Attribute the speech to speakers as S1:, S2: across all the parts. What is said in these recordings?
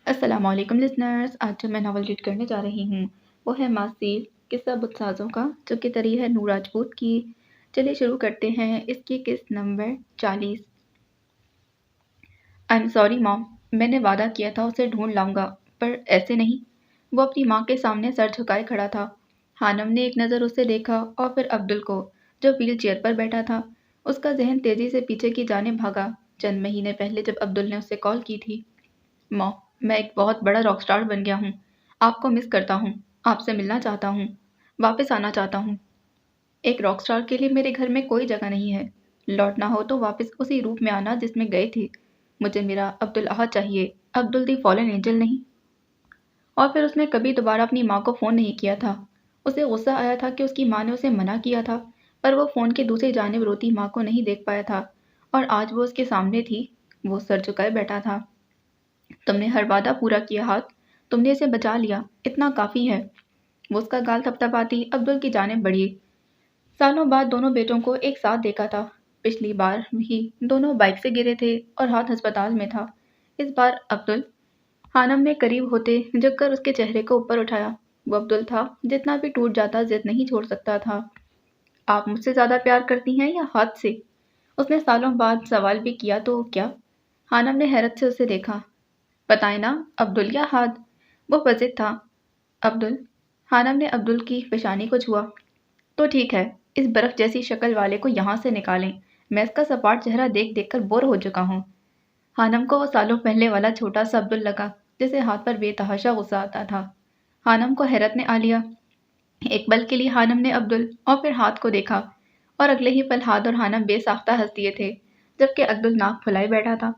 S1: السلام علیکم لسنرز، آج جو میں ناول ریڈ کرنے جا رہی ہوں وہ ہے ماسیر قصہ بدسازوں کا، جو کہ تری ہے نور راجپوت کی۔ چلیے شروع کرتے ہیں اس کی قسط نمبر 40۔ آئی ایم سوری مام، میں نے وعدہ کیا تھا اسے ڈھونڈ لاؤں گا، پر ایسے نہیں۔ وہ اپنی ماں کے سامنے سر جھکائے کھڑا تھا۔ خانم نے ایک نظر اسے دیکھا اور پھر عبدل کو، جو ویل چیئر پر بیٹھا تھا۔ اس کا ذہن تیزی سے پیچھے کی جانب بھاگا، چند مہینے پہلے جب عبدل نے اسے کال کی تھی۔ ماں، میں ایک بہت بڑا راک سٹار بن گیا ہوں، آپ کو مس کرتا ہوں، آپ سے ملنا چاہتا ہوں، واپس آنا چاہتا ہوں۔ ایک راک سٹار کے لیے میرے گھر میں کوئی جگہ نہیں ہے، لوٹنا ہو تو واپس اسی روپ میں آنا جس میں گئے تھے۔ مجھے میرا عبد الاحد چاہیے، عبدل دی فالن اینجل نہیں۔ اور پھر اس نے کبھی دوبارہ اپنی ماں کو فون نہیں کیا تھا۔ اسے غصہ آیا تھا کہ اس کی ماں نے اسے منع کیا تھا، پر وہ فون کے دوسری جانب روتی ماں کو نہیں دیکھ پایا تھا، اور آج وہ اس کے سامنے تھی۔ وہ سر جھکائے بیٹھا تھا۔ تم نے ہر وعدہ پورا کیا ہاتھ، تم نے اسے بچا لیا، اتنا کافی ہے۔ وہ اس کا گال تھپتھپاتی عبدل کی جانب بڑھی۔ سالوں بعد دونوں بیٹوں کو ایک ساتھ دیکھا تھا۔ پچھلی بار بھی دونوں بائک سے گرے تھے اور ہاتھ ہسپتال میں تھا۔ اس بار عبدل، خانم نے قریب ہوتے جھک کر اس کے چہرے کو اوپر اٹھایا۔ وہ عبدل تھا، جتنا بھی ٹوٹ جاتا ضد نہیں چھوڑ سکتا تھا۔ آپ مجھ سے زیادہ پیار کرتی ہیں یا ہاتھ سے؟ اس نے سالوں بعد سوال بھی کیا تو کیا؟ خانم نے حیرت سے اسے دیکھا۔ بتائیں نا، عبدل یا ہاتھ؟ وہ بضد تھا۔ عبدل۔ خانم نے عبدل کی پیشانی کو چھوا۔ تو ٹھیک ہے، اس برف جیسی شکل والے کو یہاں سے نکالیں، میں اس کا سپاٹ چہرہ دیکھ دیکھ کر بور ہو چکا ہوں۔ خانم کو وہ سالوں پہلے والا چھوٹا سا عبدل لگا، جسے ہاتھ پر بے تحاشا غصہ آتا تھا۔ خانم کو حیرت نے آ لیا۔ ایک پل کے لیے خانم نے عبدل اور پھر ہاتھ کو دیکھا، اور اگلے ہی پل ہاتھ اور خانم بے ساختہ ہنس دیے تھے، جبکہ عبدل ناک پھلائے بیٹھا تھا۔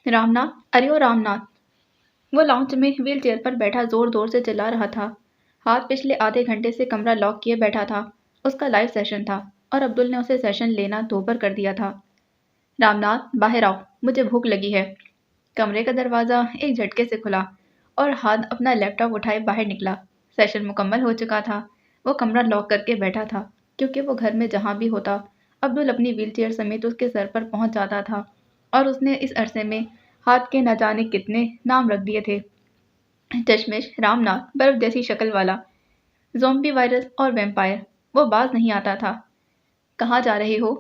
S1: رام ناتھ، ارے او رام ناتھ! وہ لاؤنج میں ویل چیئر پر بیٹھا زور زور سے چلا رہا تھا۔ ہاتھ پچھلے آدھے گھنٹے سے کمرہ لاک کیے بیٹھا تھا۔ اس کا لائیو سیشن تھا، اور عبدل نے اسے سیشن لینا دوبر کر دیا تھا۔ رام ناتھ، باہر آؤ، مجھے بھوک لگی ہے۔ کمرے کا دروازہ ایک جھٹکے سے کھلا، اور ہاتھ اپنا لیپ ٹاپ اٹھائے باہر نکلا۔ سیشن مکمل ہو چکا تھا۔ وہ کمرہ لاک کر کے بیٹھا تھا، کیونکہ وہ گھر میں جہاں بھی ہوتا، عبدل اپنی ویل چیئر سمیت اس کے سر پر پہنچ جاتا تھا، اور اس نے اس عرصے میں ہاتھ کے نہ جانے کتنے نام رکھ دیے تھے۔ چشمش، رام ناتھ، برف جیسی شکل والا، زومبی وائرس اور ویمپائر۔ وہ باز نہیں آتا تھا۔ کہاں جا رہے ہو؟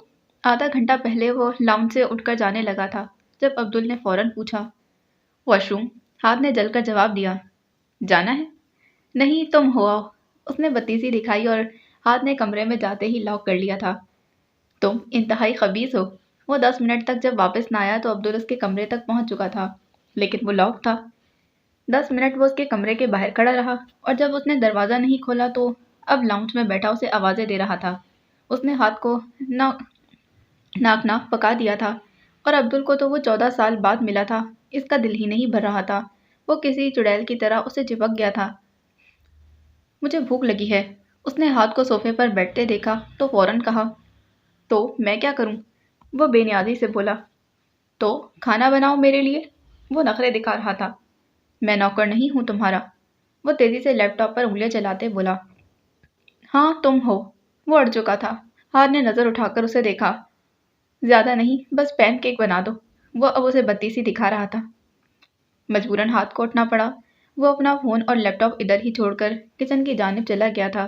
S1: آدھا گھنٹہ پہلے وہ لاؤنج سے اٹھ کر جانے لگا تھا، جب عبدل نے فوراً پوچھا۔ واش روم، ہاتھ نے جل کر جواب دیا۔ جانا ہے؟ نہیں، تم ہو آؤ۔ اس نے بتیسی دکھائی اور ہاتھ نے کمرے میں جاتے ہی لاک کر لیا تھا۔ تم انتہائی خبیث ہو۔ وہ 10 منٹ تک جب واپس نہ آیا تو عبدل اس کے کمرے تک پہنچ چکا تھا، لیکن وہ لاک تھا۔ 10 منٹ وہ اس کے کمرے کے باہر کھڑا رہا، اور جب اس نے دروازہ نہیں کھولا تو اب لاؤنج میں بیٹھا اسے آوازیں دے رہا تھا۔ اس نے ہاتھ کو ناک پکا دیا تھا، اور عبدل کو تو وہ 14 سال بعد ملا تھا، اس کا دل ہی نہیں بھر رہا تھا۔ وہ کسی چڑیل کی طرح اسے چپک گیا تھا۔ مجھے بھوک لگی ہے۔ اس نے ہاتھ کو صوفے پر بیٹھتے دیکھا تو فوراً کہا۔ تو میں کیا کروں؟ وہ بے نیازی سے بولا۔ تو کھانا بناؤ میرے لیے۔ وہ نخرے دکھا رہا تھا۔ میں نوکر نہیں ہوں تمہارا۔ وہ تیزی سے لیپ ٹاپ پر انگلیاں چلاتے بولا۔ ہاں تم ہو۔ وہ اڑ چکا تھا۔ ہاتھ نے نظر اٹھا کر اسے دیکھا۔ زیادہ نہیں، بس پین کیک بنا دو۔ وہ اب اسے بتیسی دکھا رہا تھا۔ مجبوراً ہاتھ کو اٹھنا پڑا۔ وہ اپنا فون اور لیپ ٹاپ ادھر ہی چھوڑ کر کچن کی جانب چلا گیا تھا،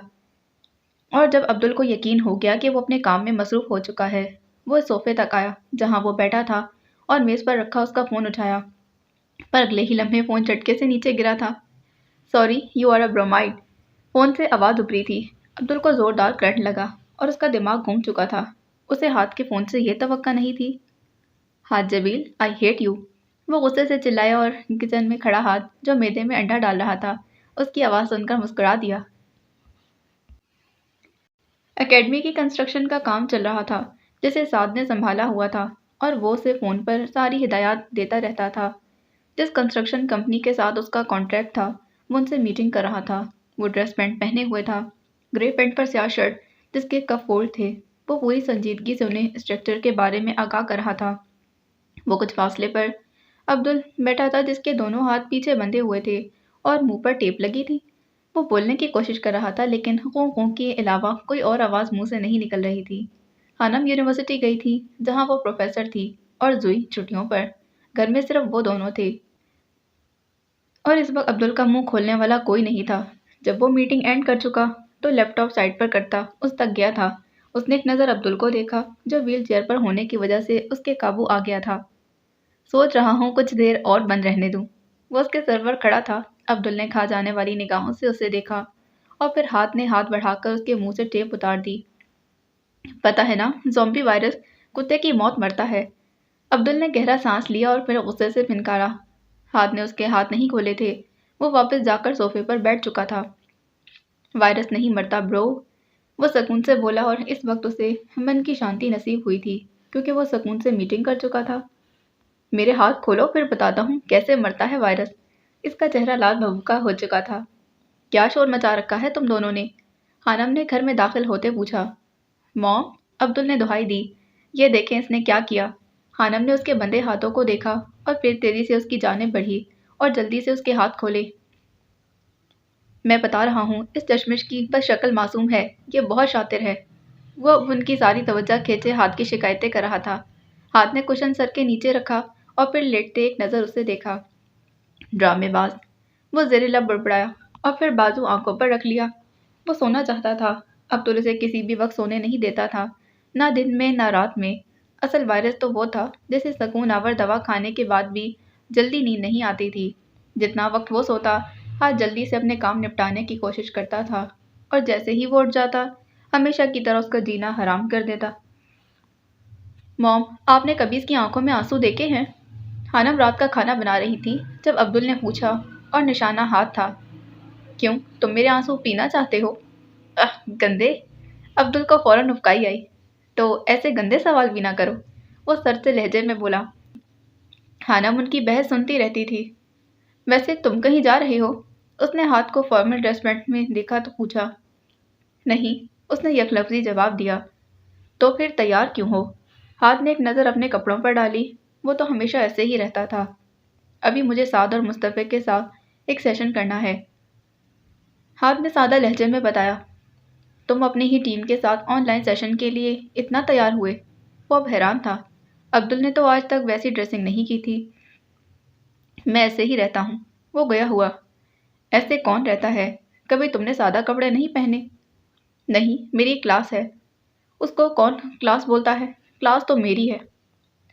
S1: اور جب عبدل کو یقین ہو گیا کہ وہ اپنے کام میں مصروف ہو چکا ہے، وہ اس صوفے تک آیا جہاں وہ بیٹھا تھا، اور میز پر رکھا اس کا فون اٹھایا، پر اگلے ہی لمحے فون جھٹکے سے نیچے گرا تھا۔ Sorry, you are a bromide. Phone سے آواز ابھری تھی۔ عبدل کو زوردار کرنٹ لگا، اور اس کا دماغ گھوم چکا تھا۔ اسے ہاتھ کے فون سے یہ توقع نہیں تھی۔ ہاتھ جبیل، آئی ہیٹ یو۔ وہ غصے سے چلایا، اور کچن میں کھڑا ہاتھ، جو میدے میں انڈا ڈال رہا تھا، اس کی آواز سن کر مسکرا دیا۔ اکیڈمی کی کنسٹرکشن کا کام چل رہا تھا، جسے سعد نے سنبھالا ہوا تھا، اور وہ اسے فون پر ساری ہدایات دیتا رہتا تھا۔ جس کنسٹرکشن کمپنی کے ساتھ اس کا کانٹریکٹ تھا، وہ ان سے میٹنگ کر رہا تھا۔ وہ ڈریس پینٹ پہنے ہوئے تھا، گرے پینٹ پر سیاہ شرٹ جس کے کف فولڈ تھے۔ وہ پوری سنجیدگی سے انہیں اسٹرکچر کے بارے میں آگاہ کر رہا تھا۔ وہ کچھ فاصلے پر عبدل بیٹھا تھا، جس کے دونوں ہاتھ پیچھے بندھے ہوئے تھے اور منہ پر ٹیپ لگی تھی۔ وہ بولنے کی کوشش کر رہا تھا، لیکن قوں قوں کے علاوہ کوئی اور آواز منہ سے نہیں نکل رہی تھی۔ خانم یونیورسٹی گئی تھی، جہاں وہ پروفیسر تھی، اور زوئی چھٹیوں پر۔ گھر میں صرف وہ دونوں تھے۔ اور اس وقت عبدل کا منہ کھولنے والا کوئی نہیں تھا۔ جب وہ میٹنگ اینڈ کر چکا تو لیپ ٹاپ سائڈ پر کرتا اس تک گیا تھا۔ اس نے ایک نظر عبدل کو دیکھا جو ویل چیئر پر ہونے کی وجہ سے اس کے قابو آ گیا تھا۔ سوچ رہا ہوں کچھ دیر اور بند رہنے دوں۔ وہ اس کے سر پر کھڑا تھا۔ عبدل نے کھا جانے والی نگاہوں سے اسے دیکھا اور پھر ہاتھ بڑھا کر اس کے منہ سے ٹیپ اتار دی۔ پتہ ہے نا، زومبی وائرس کتے کی موت مرتا ہے۔ عبدل نے گہرا سانس لیا اور پھر غصے سے پھنکارا۔ ہاتھ نے اس کے ہاتھ نہیں کھولے تھے۔ وہ واپس جا کر صوفے پر بیٹھ چکا تھا۔ وائرس نہیں مرتا برو، وہ سکون سے بولا، اور اس وقت اسے من کی شانتی نصیب ہوئی تھی کیونکہ وہ سکون سے میٹنگ کر چکا تھا۔ میرے ہاتھ کھولو پھر بتاتا ہوں کیسے مرتا ہے وائرس۔ اس کا چہرہ لال بھبکا ہو چکا تھا۔ کیا شور مچا رکھا ہے تم دونوں نے؟ خانم نے گھر میں داخل ہوتے پوچھا۔ موم، عبدل نے دہائی دی، یہ دیکھیں اس نے کیا کیا۔ خانم نے اس کے بندھے ہاتھوں کو دیکھا اور پھر تیزی سے اس کی جانب بڑھی اور جلدی سے اس کے ہاتھ کھولے۔ میں بتا رہا ہوں اس چشمش کی بس شکل معصوم ہے، یہ بہت شاطر ہے۔ وہ اب ان کی ساری توجہ کھینچے ہاتھ کی شکایتیں کر رہا تھا۔ ہاتھ نے کشن سر کے نیچے رکھا اور پھر لیٹتے ایک نظر اسے دیکھا۔ ڈرامے باز، وہ زیر لب بڑبڑایا اور پھر بازو آنکھوں پر رکھ لیا۔ وہ سونا چاہتا تھا۔ عبدل اسے کسی بھی وقت سونے نہیں دیتا تھا، نہ دن میں نہ رات میں۔ اصل وائرس تو وہ تھا جسے سکون آور دوا کھانے کے بعد بھی جلدی نیند نہیں آتی تھی۔ جتنا وقت وہ سوتا، ہاتھ جلدی سے اپنے کام نپٹانے کی کوشش کرتا تھا اور جیسے ہی وہ اٹھ جاتا ہمیشہ کی طرح اس کا جینا حرام کر دیتا۔ موم، آپ نے کبھی اس کی آنکھوں میں آنسو دیکھے ہیں؟ خانم رات کا کھانا بنا رہی تھی جب عبدل نے پوچھا، اور نشانہ ہاتھ تھا۔ کیوں، تم میرے آنسو پینا چاہتے ہو؟ گندے! عبدل کو فوراً افکائی آئی۔ تو ایسے گندے سوال بھی نہ کرو، وہ سرد سے لہجے میں بولا۔ خانم ان کی بحث سنتی رہتی تھی۔ ویسے تم کہیں جا رہے ہو؟ اس نے ہاتھ کو فارمل ڈریس پینٹ میں دیکھا تو پوچھا۔ نہیں، اس نے یک لفظی جواب دیا۔ تو پھر تیار کیوں ہو؟ ہاتھ نے ایک نظر اپنے کپڑوں پر ڈالی۔ وہ تو ہمیشہ ایسے ہی رہتا تھا۔ ابھی مجھے سعد اور مصطفی کے ساتھ ایک سیشن کرنا ہے، ہاتھ نے سادہ لہجے میں بتایا۔ تم اپنی ہی ٹیم کے ساتھ آن لائن سیشن کے لیے اتنا تیار ہوئے؟ وہ اب حیران تھا۔ عبدل نے تو آج تک ویسی ڈریسنگ نہیں کی تھی۔ میں ایسے ہی رہتا ہوں، وہ گیا ہوا۔ ایسے کون رہتا ہے؟ کبھی تم نے سادہ کپڑے نہیں پہنے؟ نہیں، میری کلاس ہے۔ اس کو کون کلاس بولتا ہے؟ کلاس تو میری ہے۔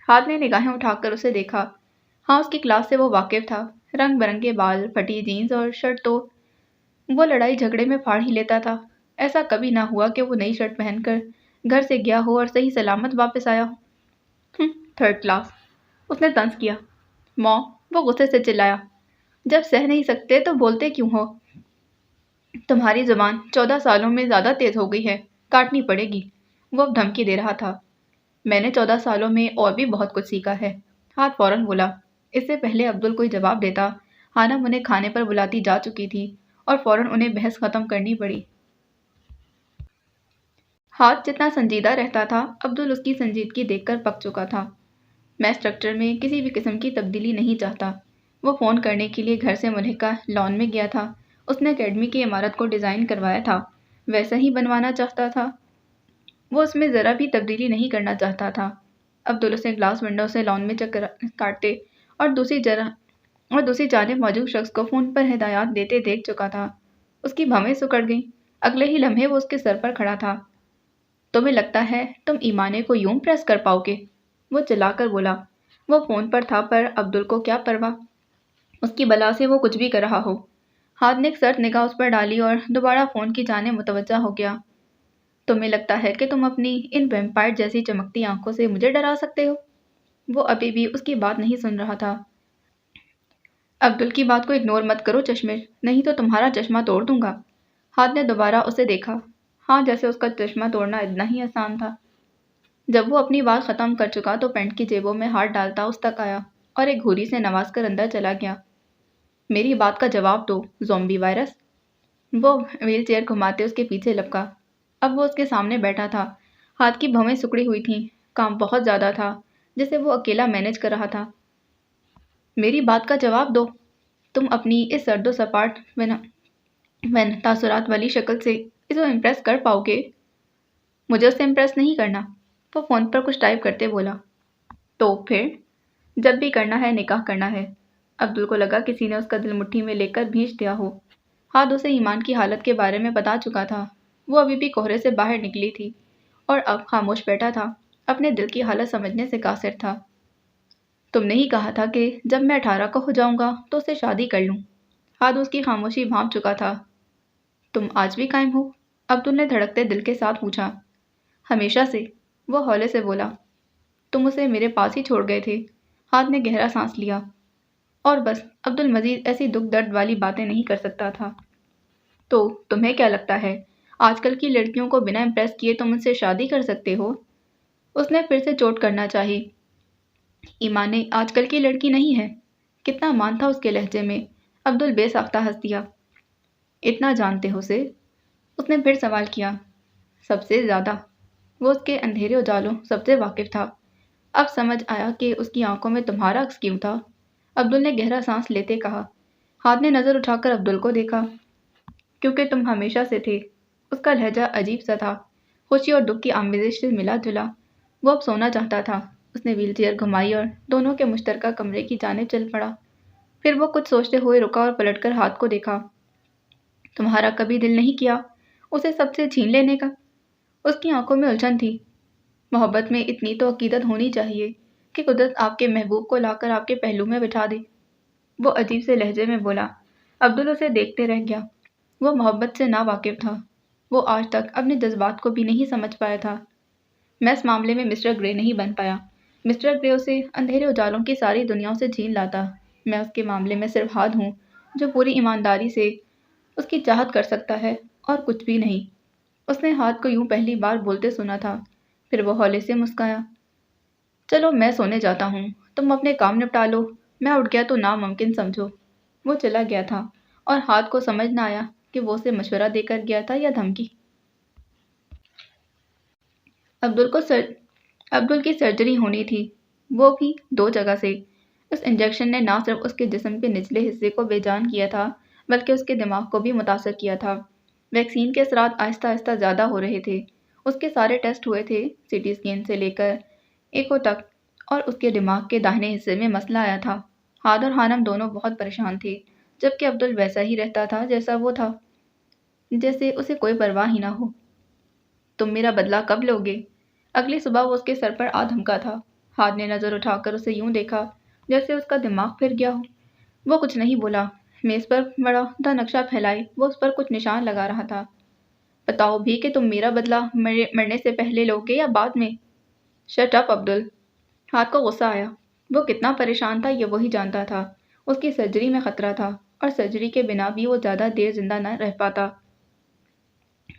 S1: ہاتھ نے نگاہیں اٹھا کر اسے دیکھا۔ ہاں، اس کی کلاس سے وہ واقف تھا۔ رنگ برنگے بال، پھٹی جینز اور شرٹ تو وہ لڑائی جھگڑے میں پھاڑ ہی لیتا تھا۔ ایسا کبھی نہ ہوا کہ وہ نئی شرٹ پہن کر گھر سے گیا ہو اور صحیح سلامت واپس آیا ہو۔ تھرڈ کلاس، اس نے طنز کیا۔ ماں، وہ غصے سے چلایا، جب سہ نہیں سکتے تو بولتے کیوں ہو؟ تمہاری زبان 14 سالوں میں زیادہ تیز ہو گئی ہے، کاٹنی پڑے گی، وہ اب دھمکی دے رہا تھا۔ میں نے 14 سالوں میں اور بھی بہت کچھ سیکھا ہے، ہاتھ فوراً بولا۔ اس سے پہلے عبدل کوئی جواب دیتا، خانم انہیں کھانے پر بلاتی جا چکی تھی اور فوراً انہیں بحث ختم کرنی پڑی۔ ہاتھ جتنا سنجیدہ رہتا تھا، عبدل اس کی سنجیدگی دیکھ کر پک چکا تھا۔ میں اسٹرکچر میں کسی بھی قسم کی تبدیلی نہیں چاہتا۔ وہ فون کرنے کے لیے گھر سے ملحقہ لان میں گیا تھا۔ اس نے اکیڈمی کی عمارت کو ڈیزائن کروایا تھا، ویسا ہی بنوانا چاہتا تھا۔ وہ اس میں ذرا بھی تبدیلی نہیں کرنا چاہتا تھا۔ عبدل اسے گلاس ونڈو سے لان میں چکر کاٹتے اور دوسری جانب موجود شخص کو فون پر ہدایات دیتے دیکھ چکا تھا۔ اس کی بھویں سکڑ گئیں۔ اگلے ہی لمحے وہ اس کے سر پر کھڑا تھا۔ تمہیں لگتا ہے تم ایمانے کو یوں پریس کر پاؤ گے؟ وہ چلا کر بولا۔ وہ فون پر تھا پر عبدل کو کیا پرواہ، اس کی بلا سے وہ کچھ بھی کر رہا ہو۔ ہاتھ نے ایک سرد نگاہ اس پر ڈالی اور دوبارہ فون کی جانب متوجہ ہو گیا۔ تمہیں لگتا ہے کہ تم اپنی ان ویمپائر جیسی چمکتی آنکھوں سے مجھے ڈرا سکتے ہو؟ وہ ابھی بھی اس کی بات نہیں سن رہا تھا۔ عبدل کی بات کو اگنور مت کرو چشمش، نہیں تو تمہارا چشمہ توڑ دوں گا۔ ہاتھ نے دوبارہ اسے دیکھا۔ ہاں، جیسے اس کا چشمہ توڑنا اتنا ہی آسان تھا۔ جب وہ اپنی بات ختم کر چکا تو پینٹ کی جیبوں میں ہاتھ ڈالتا اس تک آیا اور ایک گھوری سے نواز کر اندر چلا گیا۔ میری بات کا جواب دو، زومبی وائرس۔ وہ ویل چیئر گھماتے اس کے پیچھے لپکا۔ اب وہ اس کے سامنے بیٹھا تھا۔ ہاتھ کی بھویں سکڑی ہوئی تھیں، کام بہت زیادہ تھا جسے وہ اکیلا مینج کر رہا تھا۔ میری بات کا جواب دو۔ تم اپنی اس سرد و سپاٹ تاثرات والی شکل سے اسے امپریس کر پاؤ گے؟ مجھے اسے امپریس نہیں کرنا، وہ فون پر کچھ ٹائپ کرتے بولا۔ تو پھر جب بھی کرنا ہے نکاح کرنا ہے۔ عبدل کو لگا کسی نے اس کا دل مٹھی میں لے کر بھینچ دیا ہو۔ ہاتھ اسے ایمان کی حالت کے بارے میں بتا چکا تھا۔ وہ ابھی بھی کوہرے سے باہر نکلی تھی اور اب خاموش بیٹھا تھا، اپنے دل کی حالت سمجھنے سے قاصر تھا۔ تم نے ہی کہا تھا کہ جب میں 18 کا ہو جاؤں گا تو اسے شادی کر لوں۔ ہاتھ اس کی خاموشی بھانپ چکا تھا۔ تم آج بھی قائم ہو؟ عبدل نے دھڑکتے دل کے ساتھ پوچھا۔ ہمیشہ سے، وہ ہولے سے بولا۔ تم اسے میرے پاس ہی چھوڑ گئے تھے۔ ہاتھ نے گہرا سانس لیا۔ اور بس عبدل مزید ایسی دکھ درد والی باتیں نہیں کر سکتا تھا۔ تو تمہیں کیا لگتا ہے آج کل کی لڑکیوں کو بنا امپریس کیے تم ان سے شادی کر سکتے ہو؟ اس نے پھر سے چوٹ کرنا چاہی۔ ایمان آج کل کی لڑکی نہیں ہے۔ کتنا مان تھا اس کے لہجے میں۔ عبدل بے ساختہ ہنس دیا۔ اتنا جانتے ہو اسے؟ اس نے پھر سوال کیا۔ سب سے زیادہ۔ وہ اس کے اندھیرے اجالوں سب سے واقف تھا۔ اب سمجھ آیا کہ اس کی آنکھوں میں تمہارا عکس کیوں تھا۔ عبدل نے گہرا سانس لیتے کہا۔ ہاتھ نے نظر اٹھا کر عبدل کو دیکھا۔ کیونکہ تم ہمیشہ سے تھے۔ اس کا لہجہ عجیب سا تھا، خوشی اور دکھ کی آمیزش سے ملا جلا۔ وہ اب سونا چاہتا تھا۔ اس نے ویل چیئر گھمائی اور دونوں کے مشترکہ کمرے کی جانب چل پڑا۔ پھر وہ کچھ سوچتے ہوئے رکا اور پلٹ کر ہاتھ کو دیکھا۔ تمہارا کبھی دل نہیں کیا اسے سب سے چھین لینے کا؟ اس کی آنکھوں میں الجھن تھی۔ محبت میں اتنی تو عقیدت ہونی چاہیے کہ قدرت آپ کے محبوب کو لا کر آپ کے پہلو میں بٹھا دے۔ وہ عجیب سے لہجے میں بولا۔ عبدل اسے دیکھتے رہ گیا۔ وہ محبت سے نا واقف تھا۔ وہ آج تک اپنے جذبات کو بھی نہیں سمجھ پایا تھا۔ میں اس معاملے میں مسٹر گرے نہیں بن پایا۔ مسٹر گرے اسے اندھیرے اجالوں کی ساری دنیا سے چھین لاتا۔ میں اس کے معاملے میں صرف ہاتھ ہوں جو پوری ایمانداری سے اس کی چاہت کر سکتا ہے اور کچھ بھی نہیں۔ اس نے ہاتھ کو یوں پہلی بار بولتے سنا تھا۔ پھر وہ ہولے سے مسکرایا۔ چلو میں سونے جاتا ہوں، تم اپنے کام نپٹا لو، میں اٹھ گیا تو ناممکن سمجھو۔ وہ چلا گیا تھا اور ہاتھ کو سمجھ نہ آیا کہ وہ اسے مشورہ دے کر گیا تھا یا دھمکی۔ عبدل کی سرجری ہونی تھی، وہ بھی 2 جگہ سے۔ اس انجیکشن نے نہ صرف اس کے جسم کے نچلے حصے کو بے جان کیا تھا بلکہ اس کے دماغ کو بھی متاثر کیا تھا۔ ویکسین کے اثرات آہستہ آہستہ زیادہ ہو رہے تھے۔ اس کے سارے ٹیسٹ ہوئے تھے، سی ٹی اسکین سے لے کر ایکو تک، اور اس کے دماغ کے داہنے حصے میں مسئلہ آیا تھا۔ ہاد اور حانم دونوں بہت پریشان تھے، جبکہ عبدل ویسا ہی رہتا تھا جیسا وہ تھا، جیسے اسے کوئی پرواہ ہی نہ ہو۔ تم میرا بدلہ کب لوگے؟ اگلی صبح وہ اس کے سر پر آ دھمکا تھا۔ ہاد نے نظر اٹھا کر اسے یوں دیکھا جیسے اس کا دماغ پھر گیا ہو۔ وہ کچھ نہیں بولا۔ میز پر بڑا تھا نقشہ پھیلائے وہ اس پر کچھ نشان لگا رہا تھا۔ بتاؤ بھی کہ تم میرا بدلہ مرنے سے پہلے لوگے یا بعد میں؟ Shut up Abdul. ہاتھ کو غصہ آیا۔ وہ کتنا پریشان تھا یہ وہی جانتا تھا۔ اس کی سرجری میں خطرہ تھا اور سرجری کے بنا بھی وہ زیادہ دیر زندہ نہ رہ پاتا۔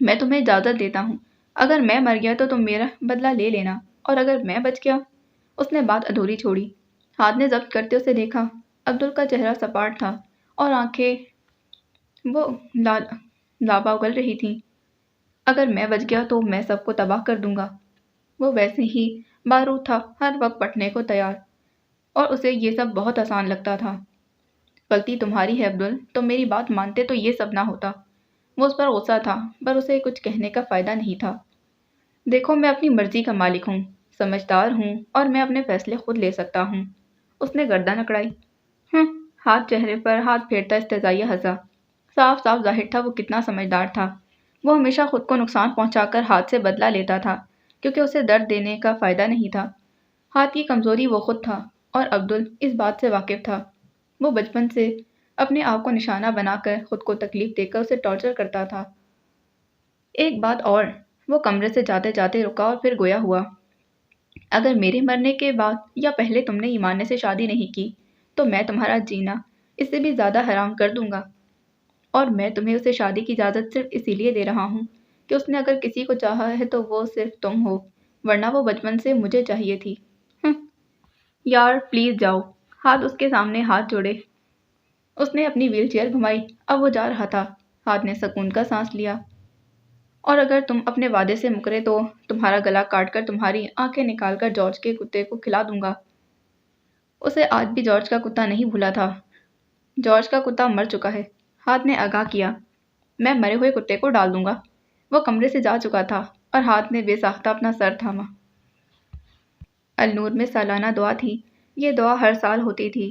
S1: میں تمہیں اجازت دیتا ہوں، اگر میں مر گیا تو تم میرا بدلہ لے لینا، اور اگر میں بچ گیا۔ اس نے بات ادھوری چھوڑی۔ ہاتھ نے ضبط کرتے اسے دیکھا۔ عبدل کا چہرہ سپاٹ تھا اور آنکھیں وہ لابا اگل رہی تھیں۔ اگر میں بچ گیا تو میں سب کو تباہ کر دوں گا۔ وہ ویسے ہی بارود تھا، ہر وقت پٹنے کو تیار، اور اسے یہ سب بہت آسان لگتا تھا۔ غلطی تمہاری ہے عبدل، تم میری بات مانتے تو یہ سب نہ ہوتا۔ وہ اس پر غصہ تھا پر اسے کچھ کہنے کا فائدہ نہیں تھا۔ دیکھو میں اپنی مرضی کا مالک ہوں، سمجھدار ہوں اور میں اپنے فیصلے خود لے سکتا ہوں۔ اس نے گردن اکڑائی۔ ہاتھ چہرے پر ہاتھ پھیرتا استہزائیہ ہنسا۔ صاف صاف ظاہر تھا وہ کتنا سمجھدار تھا۔ وہ ہمیشہ خود کو نقصان پہنچا کر ہاتھ سے بدلہ لیتا تھا کیونکہ اسے درد دینے کا فائدہ نہیں تھا۔ ہاتھ کی کمزوری وہ خود تھا اور عبدل اس بات سے واقف تھا۔ وہ بچپن سے اپنے آپ کو نشانہ بنا کر خود کو تکلیف دے کر اسے ٹارچر کرتا تھا۔ ایک بات اور، وہ کمرے سے جاتے جاتے رکا اور پھر گویا ہوا۔ اگر میرے مرنے کے بعد یا پہلے تم نے ایمان سے شادی نہیں کی تو میں تمہارا جینا اس سے بھی زیادہ حرام کر دوں گا، اور میں تمہیں اسے شادی کی اجازت صرف اسی لیے دے رہا ہوں کہ اس نے اگر کسی کو چاہا ہے تو وہ صرف تم ہو، ورنہ وہ بچپن سے مجھے چاہیے تھی۔ یار پلیز جاؤ۔ ہاتھ اس کے سامنے ہاتھ جوڑے۔ اس نے اپنی ویل چیئر گھمائی۔ اب وہ جا رہا تھا۔ ہاتھ نے سکون کا سانس لیا۔ اور اگر تم اپنے وعدے سے مکرے تو تمہارا گلا کاٹ کر تمہاری آنکھیں نکال کر جارج کے کتے کو کھلا دوں گا۔ اسے آج بھی جارج کا کتا نہیں بھولا تھا۔ جارج کا کتا مر چکا ہے، ہاتھ نے آگاہ کیا۔ میں مرے ہوئے کتے کو ڈال دوں گا۔ وہ کمرے سے جا چکا تھا اور ہاتھ نے بے ساختہ اپنا سر تھاما۔ النور میں سالانہ دعا تھی۔ یہ دعا ہر سال ہوتی تھی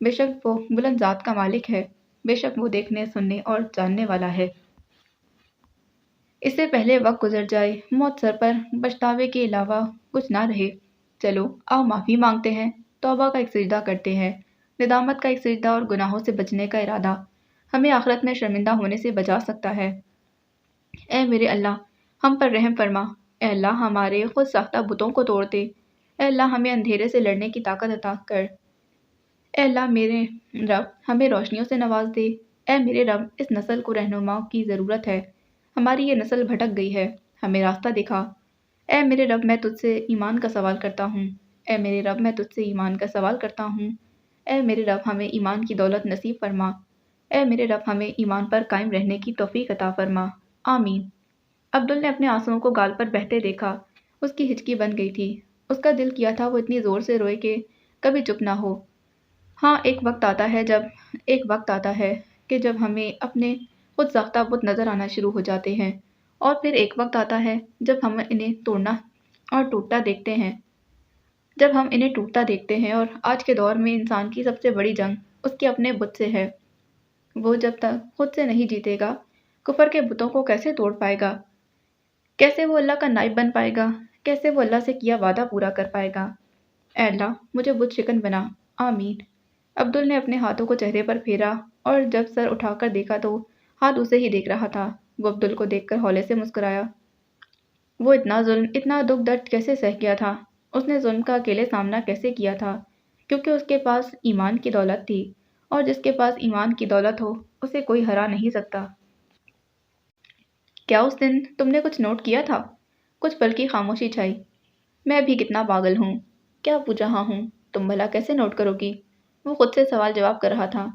S1: بے شک وہ بلند ذات کا مالک ہے، بے شک وہ دیکھنے سننے اور جاننے والا ہے۔ اس سے پہلے وقت گزر جائے، موت سر پر پچھتاوے کے علاوہ کچھ نہ رہے۔ چلو آؤ معافی مانگتے ہیں، توبہ کا ایک سجدہ کرتے ہیں، ندامت کا ایک سجدہ اور گناہوں سے بچنے کا ارادہ ہمیں آخرت میں شرمندہ ہونے سے بچا سکتا ہے۔ اے میرے اللہ، ہم پر رحم فرما۔ اے اللہ، ہمارے خود ساختہ بتوں کو توڑ دے۔ اے اللہ، ہمیں اندھیرے سے لڑنے کی طاقت عطا کر۔ اے اللہ میرے رب، ہمیں روشنیوں سے نواز دے۔ اے میرے رب، اس نسل کو رہنما کی ضرورت ہے، ہماری یہ نسل بھٹک گئی ہے، ہمیں راستہ دکھا۔ اے میرے رب، میں تجھ سے ایمان کا سوال کرتا ہوں۔ اے میرے رب، میں تجھ سے ایمان کا سوال کرتا ہوں۔ اے میرے رب، ہمیں ایمان کی دولت نصیب فرما۔ اے میرے رب، ہمیں ایمان پر قائم رہنے کی توفیق عطا فرما۔ آمین۔ عبدل نے اپنے آنسوؤں کو گال پر بہتے دیکھا، اس کی ہچکی بن گئی تھی۔ اس کا دل کیا تھا وہ اتنی زور سے روئے کہ کبھی چپ نہ ہو۔ ہاں، ایک وقت آتا ہے کہ جب ہمیں اپنے خود ساختہ بت نظر آنا شروع ہو جاتے ہیں، اور پھر ایک وقت آتا ہے جب ہم انہیں توڑنا اور ٹوٹتا دیکھتے ہیں۔ جب ہم انہیں ٹوٹتا دیکھتے ہیں، اور آج کے دور میں انسان کی سب سے بڑی جنگ اس کے اپنے بت سے ہے۔ وہ جب تک خود سے نہیں جیتے گا، کفر کے بتوں کو کیسے توڑ پائے گا؟ کیسے وہ اللہ کا نائب بن پائے گا؟ کیسے وہ اللہ سے کیا وعدہ پورا کر پائے گا؟ اے اللہ، مجھے بت شکن بنا۔ آمین۔ عبدل نے اپنے ہاتھوں کو چہرے پر پھیرا، اور جب سر اٹھا کر دیکھا تو ہاتھ اسے ہی دیکھ رہا تھا۔ وہ عبدل کو دیکھ کر ہولے سے مسکرایا۔ وہ اتنا ظلم، اتنا دکھ درد کیسے سہ گیا تھا؟ اس نے ظلم کا اکیلے سامنا کیسے کیا تھا؟ کیونکہ اس کے پاس ایمان کی دولت تھی، اور جس کے پاس ایمان کی دولت ہو اسے کوئی ہرا نہیں سکتا۔ کیا اس دن تم نے کچھ نوٹ کیا تھا؟ کچھ پل کی خاموشی چھائی۔ میں بھی کتنا پاگل ہوں، کیا پوچھ رہا ہوں، تم بھلا کیسے نوٹ کرو گی؟ وہ خود سے سوال جواب کر رہا تھا۔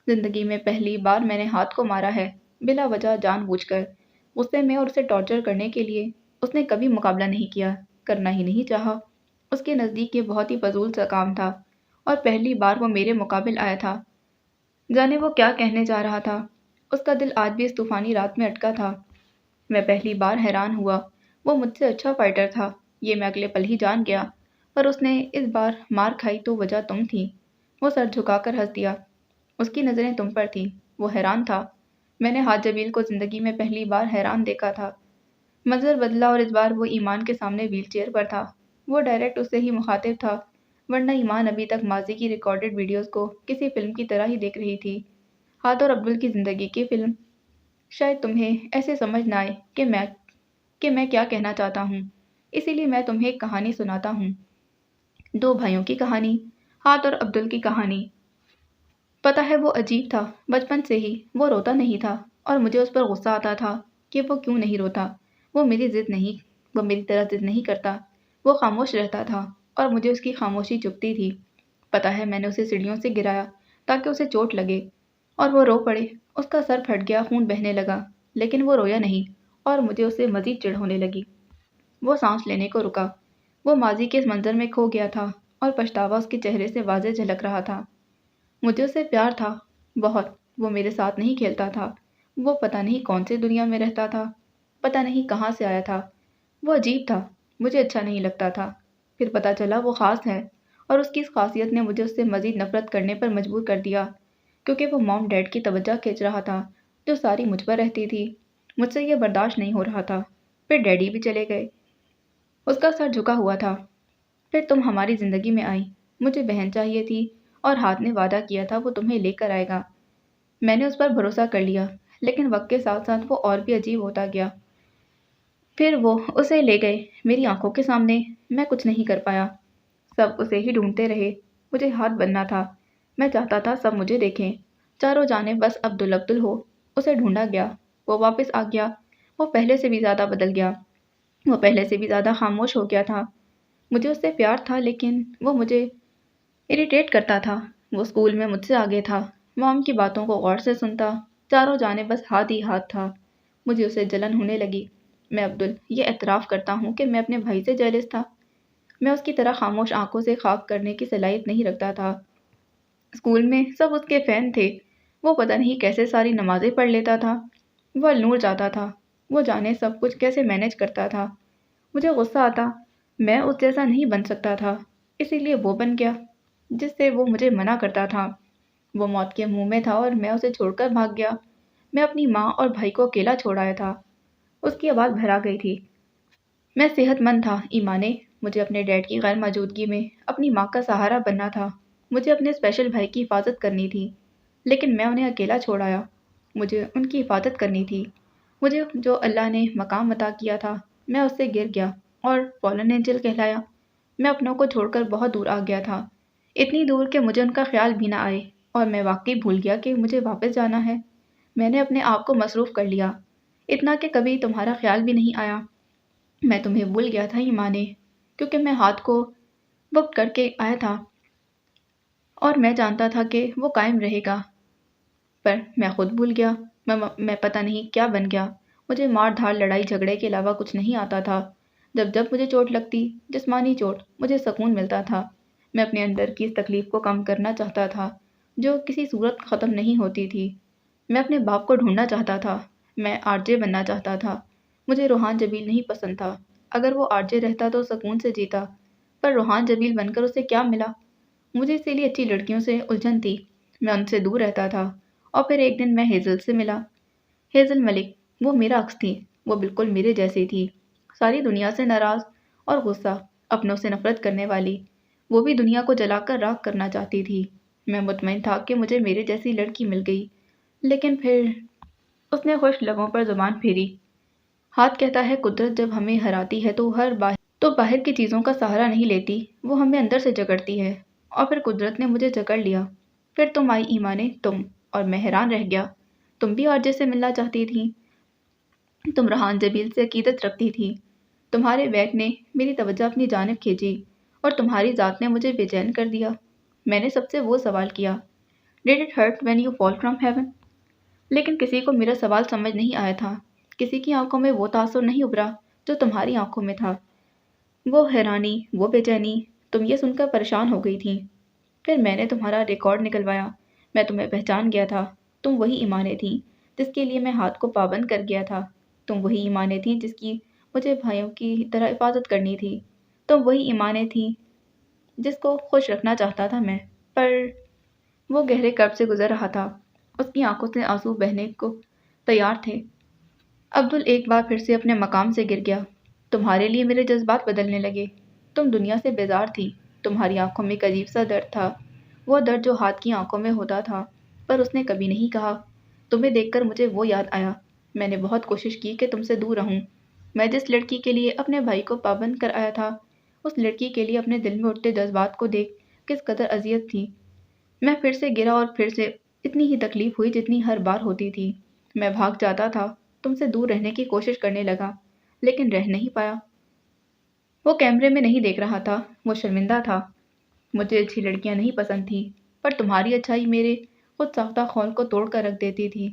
S1: زندگی میں پہلی بار میں نے ہاتھ کو مارا ہے، بلا وجہ، جان بوجھ کر، غصے میں اور اسے ٹارچر کرنے کے لیے۔ اس نے کبھی مقابلہ نہیں کیا، کرنا ہی نہیں چاہا۔ اس کے نزدیک یہ بہت ہی فضول سا کام تھا، اور پہلی بار وہ میرے مقابل آیا تھا۔ جانے وہ کیا کہنے جا رہا تھا؟ اس کا دل آج بھی اس طوفانی رات میں اٹکا تھا۔ میں پہلی بار حیران ہوا، وہ مجھ سے اچھا فائٹر تھا، یہ میں اگلے پل ہی جان گیا۔ پر اس نے اس بار مار کھائی تو وجہ تم تھی۔ وہ سر جھکا کر ہنس دیا۔ اس کی نظریں تم پر تھیں، وہ حیران تھا۔ میں نے حاج جبیل کو زندگی میں پہلی بار حیران دیکھا تھا۔ منظر بدلا، اور اس بار وہ ایمان کے سامنے ویل چیئر پر تھا۔ وہ ڈائریکٹ اس سے ہی مخاطب تھا، ورنہ ایمان ابھی تک ماضی کی ریکارڈڈ ویڈیوز کو کسی فلم کی طرح ہی دیکھ رہی تھی۔ ہاتھ اور عبدل کی زندگی کی فلم۔ شاید تمہیں ایسے سمجھ نہ آئے کہ میں کیا کہنا چاہتا ہوں، اسی لیے میں تمہیں ایک کہانی سناتا ہوں۔ دو بھائیوں کی کہانی، ہاتھ اور عبدل کی کہانی۔ پتہ ہے وہ عجیب تھا، بچپن سے ہی وہ روتا نہیں تھا، اور مجھے اس پر غصہ آتا تھا کہ وہ کیوں نہیں روتا۔ وہ میری طرح ضد نہیں کرتا، وہ خاموش رہتا تھا، اور مجھے اس کی خاموشی چبھتی تھی۔ پتہ ہے میں نے اسے سیڑھیوں سے گرایا تاکہ اسے چوٹ لگے، اور وہ رو پڑے، اس کا سر پھٹ گیا، خون بہنے لگا، لیکن وہ رویا نہیں، اور مجھے اسے مزید چڑ ہونے لگی۔ وہ سانس لینے کو رکا، وہ ماضی کے اس منظر میں کھو گیا تھا، اور پچھتاوا اس کے چہرے سے واضح جھلک رہا تھا۔ مجھے اسے پیار تھا، بہت۔ وہ میرے ساتھ نہیں کھیلتا تھا، وہ پتہ نہیں کون سی دنیا میں رہتا تھا، پتہ نہیں کہاں سے آیا تھا۔ وہ عجیب تھا، مجھے اچھا نہیں لگتا تھا۔ پھر پتہ چلا وہ خاص ہے، اور اس کی اس خاصیت نے مجھے اس سے مزید نفرت کرنے پر مجبور کر دیا، کیونکہ وہ موم ڈیڈ کی توجہ کھینچ رہا تھا، جو ساری مجھ پر رہتی تھی۔ مجھ سے یہ برداشت نہیں ہو رہا تھا۔ پھر ڈیڈی بھی چلے گئے۔ اس کا سر جھکا ہوا تھا۔ پھر تم ہماری زندگی میں آئی، مجھے بہن چاہیے تھی، اور ہاتھ نے وعدہ کیا تھا وہ تمہیں لے کر آئے گا۔ میں نے اس پر بھروسہ کر لیا، لیکن وقت کے ساتھ ساتھ وہ اور بھی عجیب ہوتا گیا۔ پھر وہ اسے لے گئے میری آنکھوں کے سامنے، میں کچھ نہیں کر پایا۔ سب اسے ہی ڈھونڈتے رہے، مجھے ہاتھ بننا تھا، میں چاہتا تھا سب مجھے دیکھیں، چاروں جانب بس عبدل ہو۔ اسے ڈھونڈا گیا، وہ واپس آ گیا، وہ پہلے سے بھی زیادہ بدل گیا، وہ پہلے سے بھی زیادہ خاموش ہو گیا تھا۔ مجھے اس سے پیار تھا، لیکن وہ مجھے اریٹیٹ کرتا تھا۔ وہ اسکول میں مجھ سے آگے تھا، موم کی باتوں کو غور سے سنتا، چاروں جانب بس ہاتھ ہی ہاتھ تھا۔ مجھے اسے جلن ہونے لگی۔ میں عبدل، یہ اعتراف کرتا ہوں کہ میں اپنے بھائی سے جیلس تھا۔ میں اس کی طرح خاموش آنکھوں سے خاک کرنے کی صلاحیت نہیں رکھتا تھا۔ اسکول میں سب اس کے فین تھے، وہ پتہ نہیں کیسے ساری نمازیں پڑھ لیتا تھا، وہ النور جاتا تھا، وہ جانے سب کچھ کیسے مینیج کرتا تھا۔ مجھے غصہ آتا، میں اس جیسا نہیں بن سکتا تھا، اسی لیے وہ بن گیا۔ جس سے وہ مجھے منع کرتا تھا۔ وہ موت کے منہ میں تھا اور میں اسے چھوڑ کر بھاگ گیا۔ میں اپنی ماں اور بھائی کو اکیلا چھوڑ آیا تھا۔ اس کی آواز بھرا گئی تھی۔ میں صحت مند تھا ایمانے، مجھے اپنے ڈیڈ کی غیر موجودگی میں اپنی ماں کا سہارا بننا تھا، مجھے اپنے اسپیشل بھائی کی حفاظت کرنی تھی، لیکن میں انہیں اکیلا چھوڑ آیا۔ مجھے ان کی حفاظت کرنی تھی، مجھے جو اللہ نے مقام عطا کیا تھا میں اس سے گر گیا اور فالن اینجل کہلایا۔ میں اپنوں کو چھوڑ کر بہت دور آ گیا تھا، اتنی دور کہ مجھے ان کا خیال بھی نہ آئے، اور میں واقعی بھول گیا کہ مجھے واپس جانا ہے۔ میں نے اپنے آپ کو مصروف کر لیا، اتنا کہ کبھی تمہارا خیال بھی نہیں آیا۔ میں تمہیں بھول گیا تھا ایمانے، کیونکہ میں ہاتھ کو وقت کر کے آیا تھا اور میں جانتا تھا کہ وہ قائم رہے گا، پر میں خود بھول گیا۔ میں پتہ نہیں کیا بن گیا، مجھے مار دھاڑ لڑائی جھگڑے کے علاوہ کچھ نہیں آتا تھا۔ جب جب مجھے چوٹ لگتی، جسمانی چوٹ، مجھے سکون ملتا تھا۔ میں اپنے اندر کی اس تکلیف کو کم کرنا چاہتا تھا جو کسی صورت ختم نہیں ہوتی تھی۔ میں اپنے باپ کو ڈھونڈنا چاہتا تھا، میں آر جے بننا چاہتا تھا۔ مجھے روحان جبیل نہیں پسند تھا، اگر وہ آر جے رہتا تو سکون سے جیتا، پر روحان جبیل بن کر اسے کیا ملا؟ مجھے اسی لیے اچھی لڑکیوں سے الجھن تھی، میں ان سے دور رہتا تھا۔ اور پھر ایک دن میں ہیزل سے ملا، ہیزل ملک، وہ میرا عکس تھی، وہ بالکل میرے جیسی تھی، ساری دنیا سے ناراض اور غصہ، اپنوں سے نفرت کرنے والی، وہ بھی دنیا کو جلا کر راکھ کرنا چاہتی تھی۔ میں مطمئن تھا کہ مجھے میرے جیسی لڑکی مل گئی، لیکن پھر اس نے خشک لبوں پر زبان پھیری۔ ہاتھ کہتا ہے قدرت جب ہمیں ہراتی ہے تو باہر کی چیزوں کا سہارا نہیں لیتی، وہ ہمیں اندر سے جکڑتی ہے، اور پھر قدرت نے مجھے جکڑ لیا۔ پھر تم آئی ایمانے، تم، اور میں حیران رہ گیا۔ تم بھی آرجے سے ملنا چاہتی تھی، تم رہان جبیل سے عقیدت رکھتی تھی، تمہارے بیگ نے میری توجہ اپنی جانب کھینچی، اور تمہاری ذات نے مجھے بے چین کر دیا۔ میں نے سب سے وہ سوال کیا، Did it hurt when you fall from heaven؟ لیکن کسی کو میرا سوال سمجھ نہیں آیا تھا، کسی کی آنکھوں میں وہ تاثر نہیں ابھرا جو تمہاری آنکھوں میں تھا، وہ حیرانی، وہ بے چینی۔ تم یہ سن کر پریشان ہو گئی تھی۔ پھر میں نے تمہارا ریکارڈ نکلوایا، میں تمہیں پہچان گیا تھا، تم وہی ایمانے تھیں جس کے لیے میں ہاتھ کو پابند کر گیا تھا، تم وہی ایمانے تھیں جس کی مجھے بھائیوں کی طرح حفاظت کرنی تھی، تم وہی ایمانے تھیں جس کو خوش رکھنا چاہتا تھا میں۔ پر وہ گہرے کرب سے گزر رہا تھا، اس کی آنکھوں سے آنسو بہنے کو تیار تھے۔ عبدل ایک بار پھر سے اپنے مقام سے گر گیا۔ تمہارے لیے میرے جذبات بدلنے لگے، تم دنیا سے بیزار تھی، تمہاری آنکھوں میں ایک عجیب سا درد تھا، وہ درد جو ہاتھ کی آنکھوں میں ہوتا تھا، پر اس نے کبھی نہیں کہا۔ تمہیں دیکھ کر مجھے وہ یاد آیا، میں نے بہت کوشش کی کہ تم سے دور رہوں۔ میں جس لڑکی کے لیے اپنے بھائی کو پابند کر آیا تھا، اس لڑکی کے لیے اپنے دل میں اٹھتے جذبات کو دیکھ کس قدر اذیت تھی۔ میں پھر سے گرا اور پھر سے اتنی ہی تکلیف ہوئی جتنی ہر بار ہوتی تھی۔ میں بھاگ جاتا تھا، تم سے دور رہنے کی کوشش کرنے لگا، لیکن رہ نہیں پایا۔ وہ کیمرے میں نہیں دیکھ رہا تھا، وہ شرمندہ تھا۔ مجھے اچھی لڑکیاں نہیں پسند تھیں، پر تمہاری اچھائی میرے خود ساختہ خول کو توڑ کر رکھ دیتی تھی۔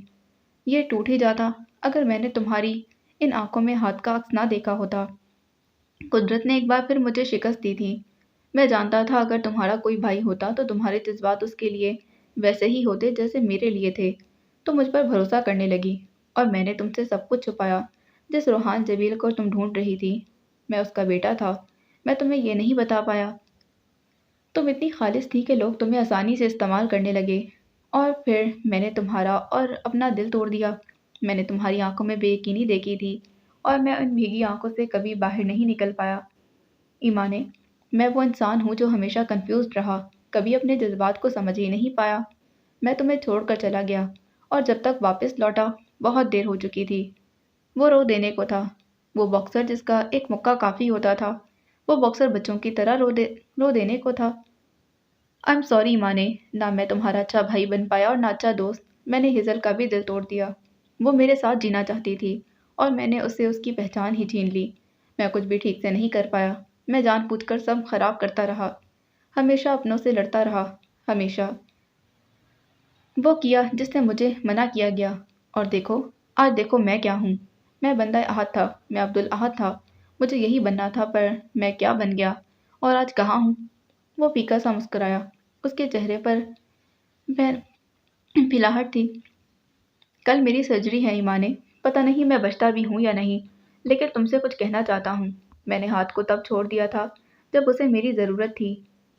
S1: یہ ٹوٹ ہی جاتا اگر میں نے تمہاری ان آنکھوں میں ہاتھ کا عکس نہ دیکھا ہوتا۔ قدرت نے ایک بار پھر مجھے شکست دی تھی۔ میں جانتا تھا اگر تمہارا کوئی بھائی ہوتا تو تمہارے جذبات اس کے لیے ویسے ہی ہوتے جیسے میرے لیے تھے۔ تم مجھ پر بھروسہ کرنے لگی، اور میں نے تم سے سب کچھ چھپایا۔ جس روحان جبیل کو تم ڈھونڈ رہی تھی، میں اس کا بیٹا تھا، میں تمہیں یہ نہیں بتا پایا۔ تم اتنی خالص تھی کہ لوگ تمہیں آسانی سے استعمال کرنے لگے، اور پھر میں نے تمہارا اور اپنا دل توڑ دیا۔ میں نے تمہاری آنکھوں میں بے یقینی دیکھی تھی، اور میں ان بھیگی آنکھوں سے کبھی باہر نہیں نکل پایا۔ ایمانے، میں وہ انسان ہوں جو ہمیشہ کنفیوزڈ رہا، کبھی اپنے جذبات کو سمجھ ہی نہیں پایا۔ میں تمہیں چھوڑ کر چلا گیا، اور جب تک واپس لوٹا بہت دیر ہو چکی تھی۔ وہ رو دینے کو تھا، وہ باکسر جس کا ایک مکہ کافی ہوتا تھا، وہ باکسر بچوں کی طرح رو دینے کو تھا۔ I'm sorry ایمانے، نہ میں تمہارا اچھا بھائی بن پایا اور نہ اچھا دوست۔ میں نے ہیزل کا بھی دل توڑ دیا، وہ میرے ساتھ جینا چاہتی تھی، اور میں نے اس سے اس کی پہچان ہی چھین لی۔ میں کچھ بھی ٹھیک سے نہیں کر پایا، میں جان بوجھ کر سب خراب کرتا رہا، ہمیشہ اپنوں سے لڑتا رہا، ہمیشہ وہ کیا جس سے مجھے منع کیا گیا۔ اور دیکھو، آج دیکھو میں کیا ہوں۔ میں بندہ احد تھا، میں عبدل احد تھا، مجھے یہی بننا تھا، پر میں کیا بن گیا، اور آج کہاں ہوں۔ وہ پھیکا سا مسکرایا، اس کے چہرے پر پھلاہٹ تھی۔ کل میری سرجری ہے ایمانے، پتہ نہیں میں بچتا بھی ہوں یا نہیں، لیکن تم سے کچھ کہنا چاہتا ہوں۔ میں نے ہاتھ کو تب چھوڑ دیا تھا جب اسے میری ضرورت تھی،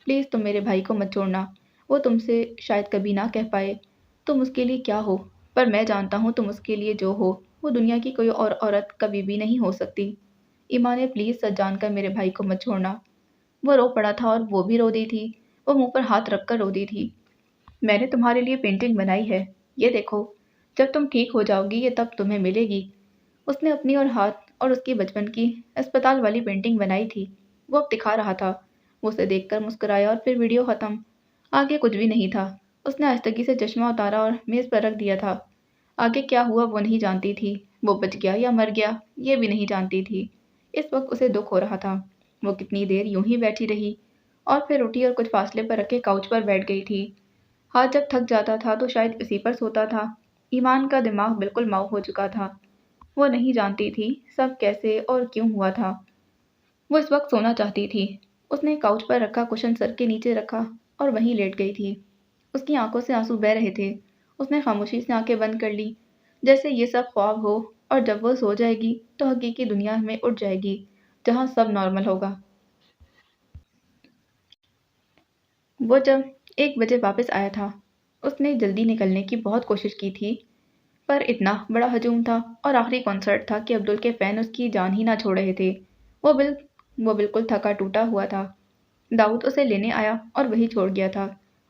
S1: پلیز تم میرے بھائی کو مت چھوڑنا، وہ تم سے شاید کبھی نہ کہہ پائے تم اس کے لیے کیا ہو، پر میں جانتا ہوں تم اس کے لیے جو ہو وہ دنیا کی کوئی اور عورت کبھی بھی نہیں ہو سکتی۔ ایمان نے پلیز سچ جان کر میرے بھائی کو مت چھوڑنا۔ وہ رو پڑا تھا اور وہ بھی رو دی تھی، وہ منہ پر ہاتھ رکھ کر رو دی تھی۔ میں نے تمہارے لیے پینٹنگ بنائی ہے، یہ دیکھو، جب تم ٹھیک ہو جاؤ گی یہ تب تمہیں ملے گی۔ اس نے اپنی اور ہاتھ اور اس کی بچپن کی اسپتال والی پینٹنگ بنائی تھی، وہ اب دکھا رہا تھا۔ وہ اسے دیکھ کر مسکرایا اور پھر ویڈیو ختم۔ آگے کچھ بھی نہیں تھا۔ اس نے آہستگی سے چشمہ اتارا اور میز پر رکھ دیا تھا۔ آگے کیا ہوا وہ نہیں جانتی تھی، وہ بچ گیا یا مر گیا یہ بھی نہیں جانتی تھی۔ اس وقت اسے دکھ ہو رہا تھا۔ وہ کتنی دیر یوں ہی بیٹھی رہی اور پھر اٹھی اور کچھ فاصلے پر رکھے کاؤچ پر بیٹھ گئی تھی۔ ہاتھ جب تھک جاتا تھا تو شاید اسی پر سوتا تھا۔ ایمان کا دماغ بالکل ماؤ ہو چکا تھا۔ وہ نہیں جانتی تھی سب کیسے اور کیوں ہوا تھا۔ وہ اس وقت سونا چاہتی تھی۔ اس نے کاؤچ پر رکھا کشن سر کے نیچے رکھا اور وہیں لیٹ گئی تھی۔ اس کی آنکھوں سے آنسو بہہ رہے تھے۔ اس نے خاموشی سے آنکھیں بند کر لی جیسے یہ سب خواب ہو، اور جب وہ سو جائے گی تو حقیقی دنیا میں اٹھ جائے گی جہاں سب نارمل ہوگا۔ وہ جب 1 بجے واپس آیا تھا، اس نے جلدی نکلنے کی بہت کوشش کی تھی، پر اتنا بڑا ہجوم تھا اور آخری کنسرٹ تھا کہ عبدل کے فین اس کی جان ہی نہ چھوڑ رہے تھے۔ وہ بالکل تھکا ٹوٹا ہوا تھا۔ داؤد اسے لینے آیا اور وہی چھوڑ گیا تھا۔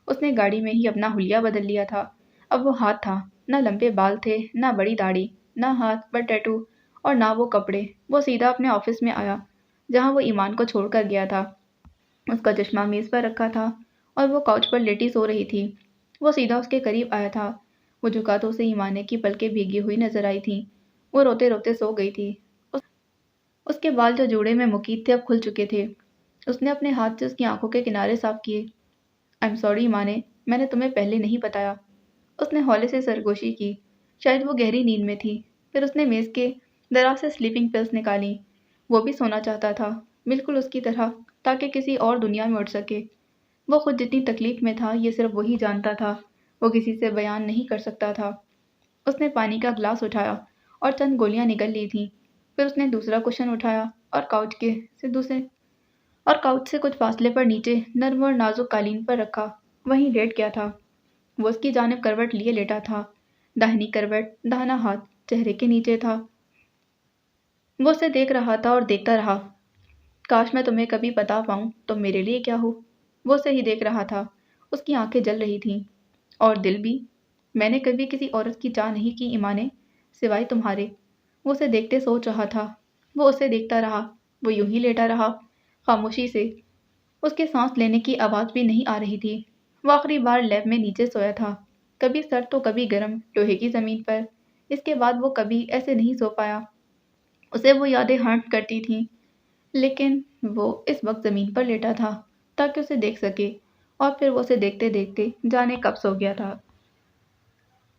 S1: اس نے گاڑی میں ہی اپنا حلیہ بدل لیا تھا۔ اب وہ ہاتھ تھا، نہ لمبے بال تھے، نہ بڑی داڑھی، نہ ہاتھ پر ٹیٹو، اور نہ وہ کپڑے۔ وہ سیدھا اپنے آفس میں آیا جہاں وہ ایمان کو چھوڑ کر گیا تھا۔ اس کا چشمہ میز پر رکھا تھا اور وہ کاؤچ پر لیٹی سو رہی تھی۔ وہ سیدھا اس کے قریب آیا تھا۔ وہ جھکا تو اسے ایمان کی پلکیں بھیگی ہوئی نظر آئی تھیں۔ وہ روتے روتے سو گئی تھی۔ اس کے بال جو جوڑے میں مقید تھے اب کھل چکے تھے۔ اس نے اپنے ہاتھ سے اس کی آنکھوں کے کنارے صاف کیے۔ آئی ایم سوری ایمانے، میں نے تمہیں پہلے نہیں بتایا۔ اس نے ہولے سے سرگوشی کی۔ شاید وہ گہری نیند میں تھی۔ پھر اس نے میز کے دراز سے سلیپنگ پلس نکالی۔ وہ بھی سونا چاہتا تھا، بالکل اس کی طرح، تاکہ کسی اور دنیا میں اٹھ سکے۔ وہ خود جتنی تکلیف میں تھا یہ صرف وہی جانتا تھا، وہ کسی سے بیان نہیں کر سکتا تھا۔ اس نے پانی کا گلاس اٹھایا اور چند گولیاں نگل لی تھیں۔ پھر اس نے دوسرا کشن اٹھایا اور کاؤچ سے کچھ فاصلے پر نیچے نرم اور نازک قالین پر رکھا، وہیں لیٹ گیا تھا۔ وہ اس کی جانب کروٹ لیے لیٹا تھا، داہنی کروٹ، داہنا ہاتھ چہرے کے نیچے تھا۔ وہ اسے دیکھ رہا تھا اور دیکھتا رہا۔ کاش میں تمہیں کبھی بتا پاؤں تم میرے لیے کیا ہو۔ وہ اسے ہی دیکھ رہا تھا۔ اس کی آنکھیں جل رہی تھیں، اور دل بھی۔ میں نے کبھی کسی عورت کی چاہ نہیں کی ایمانے، سوائے تمہارے۔ وہ اسے دیکھتے سوچ رہا تھا۔ وہ اسے دیکھتا رہا۔ وہ یوں ہی لیٹا رہا، خاموشی سے۔ اس کے سانس لینے کی آواز بھی نہیں آ رہی تھی۔ وہ آخری بار لیب میں نیچے سویا تھا، کبھی سرد تو کبھی گرم لوہے کی زمین پر۔ اس کے بعد وہ کبھی ایسے نہیں سو پایا۔ اسے وہ یادیں ہانٹ کرتی تھیں، لیکن وہ اس وقت زمین پر لیٹا تھا تاکہ اسے دیکھ سکے، اور پھر وہ اسے دیکھتے دیکھتے جانے کب سو گیا تھا۔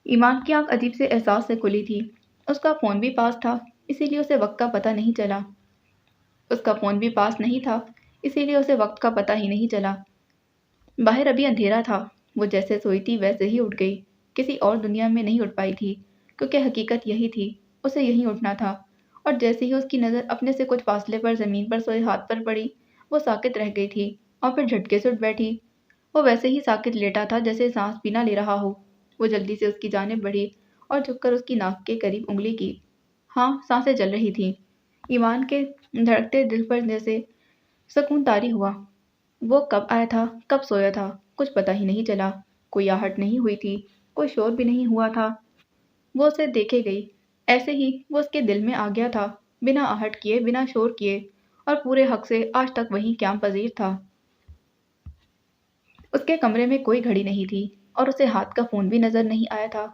S1: ایمان کی آنکھ عجیب سے احساس سے کھلی تھی۔ اس کا فون بھی پاس تھا، اسی لیے اسے وقت کا پتہ نہیں چلا۔ وقت کا پتہ ہی نہیں چلا۔ باہر ابھی اندھیرا تھا۔ وہ جیسے سوئی تھی ویسے ہی اٹھ گئی۔ کسی اور دنیا میں نہیں اٹھ پائی تھی، کیونکہ حقیقت یہی تھی، اسے یہیں اٹھنا تھا۔ اور جیسے ہی اس کی نظر اپنے سے کچھ فاصلے پر زمین پر سوئے ہاتھ پر پڑی، وہ ساکت رہ گئی تھی اور پھر جھٹکے سے اٹھ بیٹھی۔ وہ ویسے ہی ساکت لیٹا تھا جیسے سانس بھی نہ لے رہا ہو۔ وہ جلدی سے اس کی جانب بڑھی اور جھک کر اس کی ناک کے قریب انگلی کی۔ ہاں، سانسیں چل رہی تھیں۔ ایمان کے دھڑکتے دل پر جیسے سکون طاری ہوا۔ وہ کب آیا تھا، کب سویا تھا، کچھ پتہ ہی نہیں چلا۔ کوئی آہٹ نہیں ہوئی تھی، کوئی شور بھی نہیں ہوا تھا۔ وہ اسے دیکھے گئی، ایسے ہی وہ اس کے دل میں آ گیا تھا، بنا آہٹ کیے، بنا شور کیے، اور پورے حق سے آج تک وہیں قیام پذیر تھا۔ اس کے کمرے میں کوئی گھڑی نہیں تھی اور اسے ہاتھ کا فون بھی نظر نہیں آیا تھا۔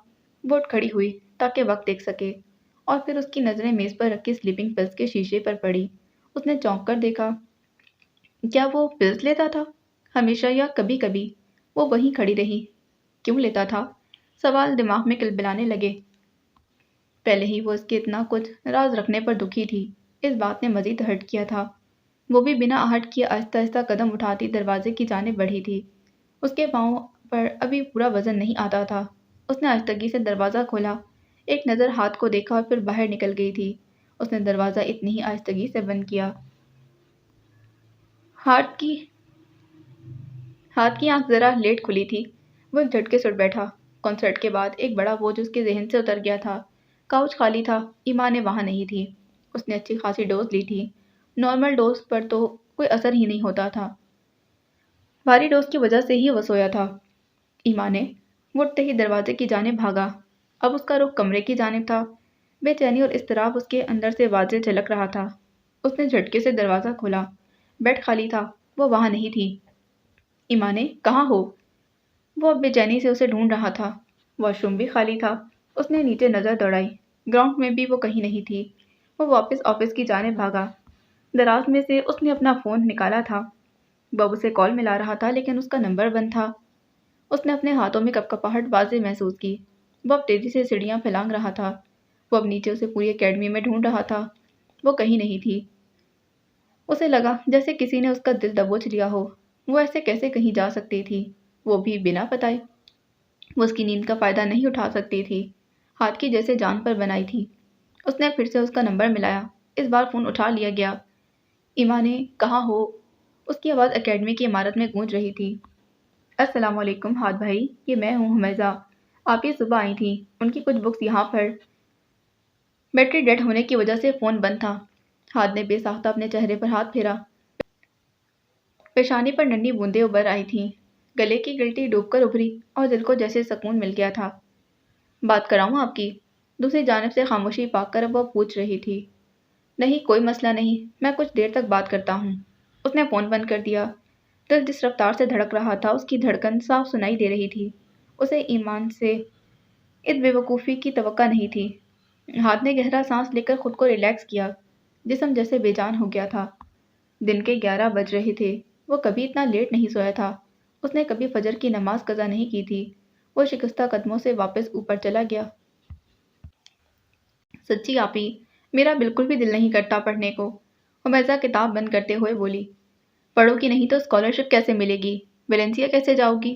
S1: وہ اٹھ کھڑی ہوئی تاکہ وقت دیکھ سکے، اور پھر اس کی نظریں میز پر رکھی سلیپنگ پلس کے شیشے پر پڑی۔ اس نے چونک کر دیکھا۔ کیا وہ پلس لیتا تھا ہمیشہ، یا کبھی کبھی؟ وہ وہیں کھڑی رہی۔ کیوں لیتا تھا؟ سوال دماغ میں کلبلانے لگے۔ پہلے ہی وہ اس کے اتنا کچھ راز رکھنے پر دکھی تھی، اس بات نے مزید ہرٹ کیا تھا۔ وہ بھی بنا آہٹ کیے آہستہ آہستہ قدم اٹھاتی دروازے کی جانب بڑھی تھی۔ اس کے پاؤں پر ابھی پورا وزن نہیں آتا تھا۔ اس نے آہستگی سے دروازہ کھولا، ایک نظر ہاتھ کو دیکھا اور پھر باہر نکل گئی تھی۔ اس نے دروازہ اتنی ہی آہستگی سے بند کیا۔ ہارٹ کی ہاتھ کی آنکھ ذرا لیٹ کھلی تھی۔ وہ ایک جھٹکے سے اٹھ بیٹھا۔ کنسرٹ کے بعد ایک بڑا بوجھ اس کے ذہن سے اتر گیا تھا۔ کاؤچ خالی تھا، ایمان وہاں نہیں تھی۔ اس نے اچھی خاصی ڈوز لی تھی، نارمل ڈوز پر تو کوئی اثر ہی نہیں ہوتا تھا۔ بھاری ڈوز کی وجہ سے ہی وہ سویا تھا۔ ایمان وہ اٹھتے ہی دروازے کی جانب بھاگا۔ اب اس کا رخ کمرے کی جانب تھا۔ بے چینی اور اضطراب اس کے اندر سے واضح جھلک رہا تھا۔ اس نے جھٹکے سے دروازہ کھولا۔ بیڈ خالی تھا، وہ وہاں نہیں تھی۔ ایمان کہاں ہو؟ وہ اب بے چینی سے اسے ڈھونڈ رہا تھا۔ واش روم بھی خالی تھا۔ اس نے نیچے نظر دوڑائی، گراؤنڈ میں بھی وہ کہیں نہیں تھی۔ وہ واپس آفس کی جانب بھاگا۔ دراز میں سے اس نے اپنا فون نکالا تھا۔ بب اسے کال ملا رہا تھا لیکن اس کا نمبر بند تھا۔ اس نے اپنے ہاتھوں میں کپکپاہٹ واضح محسوس کی۔ وہ اب تیزی سے سیڑھیاں پھلانگ رہا تھا۔ وہ اب نیچے اسے پوری اکیڈمی میں ڈھونڈ رہا تھا۔ وہ کہیں نہیں تھی۔ اسے لگا جیسے کسی نے اس کا دل دبوچ لیا ہو۔ وہ ایسے کیسے کہیں جا سکتی تھی، وہ بھی بنا بتائے؟ وہ اس کی نیند کا فائدہ نہیں اٹھا سکتی تھی، ہاتھ کی جیسے جان پر بنائی تھی۔ اس نے پھر سے اس کا نمبر ملایا۔ اس بار فون اٹھا لیا گیا۔ ایمان کہاں ہو؟ اس کی آواز اکیڈمی کی عمارت میں گونج رہی تھی۔ السلام علیکم ہاتھ بھائی، یہ میں ہوں حمیزہ۔ آپ یہ صبح آئی تھیں، ان کی کچھ بکس یہاں پر۔ بیٹری ڈیڈ ہونے کی وجہ سے فون بند تھا۔ ہاتھ نے بے ساختہ اپنے چہرے پر ہاتھ پھیرا۔ پیشانی پر ننھی بوندیں ابھر آئی تھیں، گلے کی گلٹی ڈوب کر ابھری اور دل کو جیسے سکون مل گیا تھا۔ بات کراؤں آپ کی؟ دوسری جانب سے خاموشی پا کر وہ پوچھ رہی تھی۔ نہیں کوئی مسئلہ نہیں، میں کچھ دیر تک بات کرتا ہوں۔ اس نے فون بند کر دیا۔ دل جس رفتار سے دھڑک رہا تھا اس کی دھڑکن صاف سنائی دے رہی تھی۔ اسے ایمان سے اس بے وقوفی کی توقع نہیں تھی۔ ہاتھ نے گہرا سانس لے کر خود کو ریلیکس کیا۔ جسم جیسے بے جان ہو گیا تھا۔ دن کے 11 بج رہے تھے۔ وہ کبھی اتنا لیٹ نہیں سویا تھا۔ اس نے کبھی فجر کی نماز قضا نہیں کی تھی۔ وہ شکستہ قدموں سے واپس اوپر چلا گیا۔ سچی آپی، میرا بالکل بھی دل نہیں کرتا پڑھنے کو، حمیزہ کتاب بند کرتے ہوئے بولی۔ پڑھو گی نہیں تو اسکالرشپ کیسے ملے گی؟ ویلنسیا کیسے جاؤ گی؟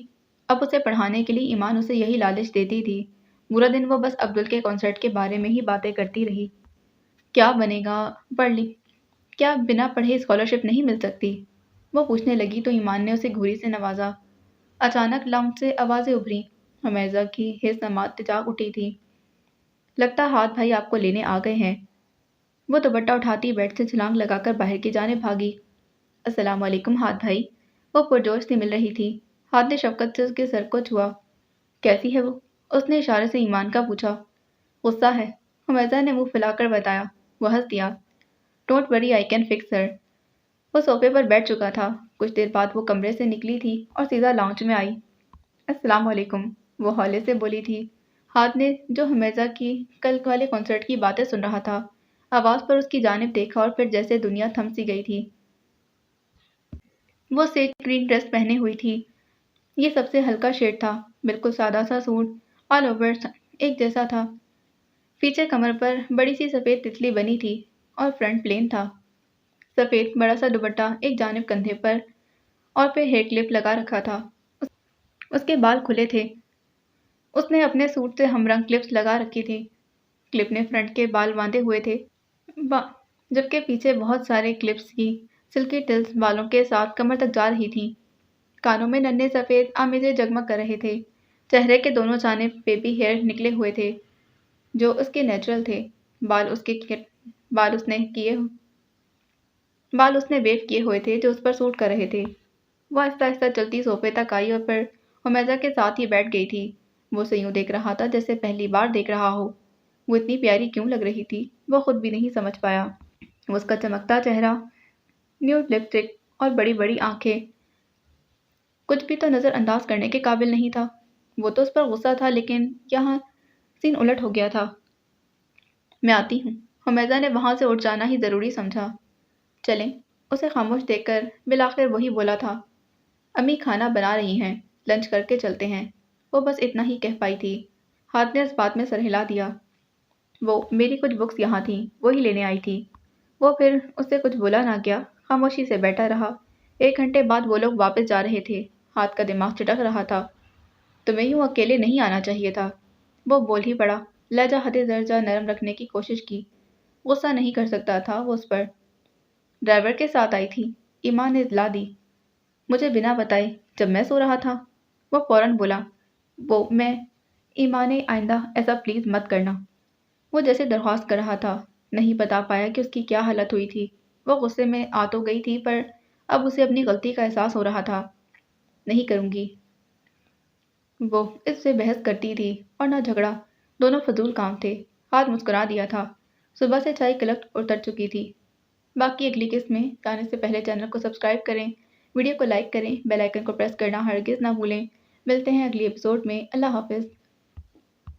S1: اب اسے پڑھانے کے لیے ایمان اسے یہی لالچ دیتی تھی۔ پورا دن وہ بس عبدل کے کنسرٹ کے بارے میں ہی باتیں کرتی رہی۔ کیا بنے گا؟ پڑھ لی۔ کیا بنا پڑھے اسکالرشپ نہیں مل سکتی؟ وہ پوچھنے لگی تو ایمان نے اسے گھوری سے نوازا۔ اچانک لاؤنج سے آوازیں ابھری۔ حمیزہ کی حس نماد جاگ اٹھی تھی۔ لگتا ہاتھ بھائی آپ کو لینے آ گئے ہیں۔ وہ دوپٹہ اٹھاتی بیڈ سے چھلانگ لگا کر باہر کی جانب بھاگی۔ السلام علیکم ہاتھ بھائی، وہ پرجوش سے مل رہی تھی۔ ہاتھ نے شفقت سے اس کے سر کو چھوا۔ کیسی ہے وہ؟ اس نے اشارے سے ایمان کا پوچھا۔ غصہ ہے، حمیزہ نے منہ پھیلا کر بتایا۔ وہ ہنس دیا۔ Don't worry I can fix ہر۔ وہ صوفے پر بیٹھ چکا تھا۔ کچھ دیر بعد وہ کمرے سے نکلی تھی اور سیدھا لاؤنج میں آئی۔ السلام علیکم، وہ ہولے سے بولی تھی۔ ہاتھ نے جو حمیزہ کی کل والے کنسرٹ کی باتیں سن رہا تھا، آواز پر اس کی جانب دیکھا اور پھر جیسے دنیا تھم سی گئی تھی۔ وہ سیج گرین ڈریس پہنے ہوئی تھی۔ یہ سب سے ہلکا شیڈ تھا، بالکل سادہ سا سوٹ، آل اوور ایک جیسا تھا۔ پیچھے کمر پر بڑی سی سفید تتلی بنی تھی اور فرنٹ پلین تھا۔ سفید بڑا سا دوپٹہ ایک جانب کندھے پر اور پھر ہیئر کلپ لگا رکھا تھا۔ اس کے بال کھلے تھے۔ اس نے اپنے سوٹ سے ہم رنگ کلپس لگا رکھی تھی۔ کلپ نے فرنٹ کے بال باندھے ہوئے تھے، جبکہ پیچھے بہت سارے کلپس کی سلکی ٹلز بالوں کے ساتھ کمر تک جا رہی تھیں۔ کانوں میں ننھے سفید آمیزے جگمگ کر رہے تھے۔ چہرے کے دونوں جانب بیبی ہیئر نکلے ہوئے تھے جو اس کے نیچرل تھے۔ بال اس نے ویو کیے ہوئے تھے جو اس پر سوٹ کر رہے تھے۔ وہ آہستہ آہستہ چلتی صوفے تک آئی اور پھر حمیزہ کے ساتھ ہی بیٹھ گئی تھی۔ وہ اسے یوں دیکھ رہا تھا جیسے پہلی بار دیکھ رہا ہو۔ وہ اتنی پیاری کیوں لگ رہی تھی، وہ خود بھی نہیں سمجھ پایا۔ وہ اس کا چمکتا چہرہ، نیوڈ لپسٹک اور بڑی بڑی آنکھیں کچھ بھی تو نظر انداز کرنے کے قابل نہیں تھا۔ وہ تو اس پر غصہ تھا لیکن یہاں سین الٹ ہو گیا تھا۔ میں آتی ہوں، حمیزہ نے وہاں سے اٹھ جانا ہی ضروری سمجھا۔ چلیں، اسے خاموش دیکھ کر بالآخر وہی بولا تھا۔ امی کھانا بنا رہی ہیں، لنچ کر کے چلتے ہیں۔ وہ بس اتنا ہی کہہ پائی تھی۔ ہاتھ نے اس بات میں سر ہلا دیا۔ وہ میری کچھ بکس یہاں تھیں، وہی لینے آئی تھی۔ وہ پھر اس سے کچھ بولا نہ گیا، خاموشی سے بیٹھا رہا۔ 1 گھنٹے بعد وہ لوگ واپس جا رہے تھے۔ ہاتھ کا دماغ چٹک رہا تھا۔ تمہیں یوں اکیلے نہیں آنا چاہیے تھا۔ وہ بول ہی پڑا، لہجہ حد درجہ نرم رکھنے کی کوشش کی۔ غصہ نہیں کر سکتا تھا وہ اس پر۔ ڈرائیور کے ساتھ آئی تھی، ایمان نے اطلاع دی۔ مجھے بنا بتائے جب میں سو رہا تھا؟ وہ فوراً بولا، وہ میں ایمان آئندہ ایسا پلیز مت کرنا۔ وہ جیسے درخواست کر رہا تھا، نہیں بتا پایا کہ اس کی کیا حالت ہوئی تھی۔ وہ غصے میں آ تو گئی تھی پر اب اسے اپنی غلطی کا احساس ہو رہا تھا۔ نہیں کروں گی۔ وہ اس سے بحث کرتی تھی اور نہ جھگڑا، دونوں فضول کام تھے۔ ہاتھ مسکرا دیا تھا۔ صبح سے چائے کلٹ اتر چکی تھی۔ باقی اگلی قسط میں جانے سے پہلے چینل کو سبسکرائب کریں، ویڈیو کو لائک کریں، بیل آئیکن کو پریس کرنا ہرگز نہ بھولیں۔ ملتے ہیں اگلی ایپیسوڈ میں۔ اللہ حافظ۔